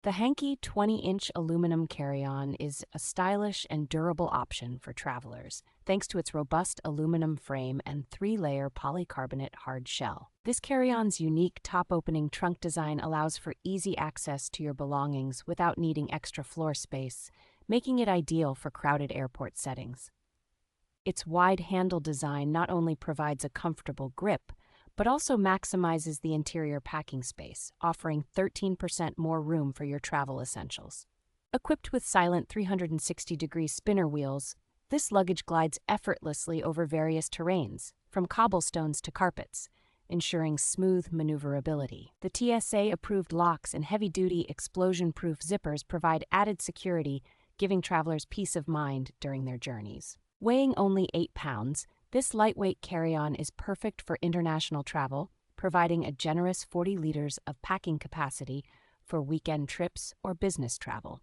The Hanke 20-inch aluminum carry-on is a stylish and durable option for travelers, thanks to its robust aluminum frame and three-layer polycarbonate hard shell. This carry-on's unique top-opening trunk design allows for easy access to your belongings without needing extra floor space, making it ideal for crowded airport settings. Its wide handle design not only provides a comfortable grip, but also maximizes the interior packing space, offering 13% more room for your travel essentials. Equipped with silent 360-degree spinner wheels, this luggage glides effortlessly over various terrains, from cobblestones to carpets, ensuring smooth maneuverability. The TSA-approved locks and heavy-duty explosion-proof zippers provide added security, giving travelers peace of mind during their journeys. Weighing only 8 pounds, this lightweight carry-on is perfect for international travel, providing a generous 40 liters of packing capacity for weekend trips or business travel.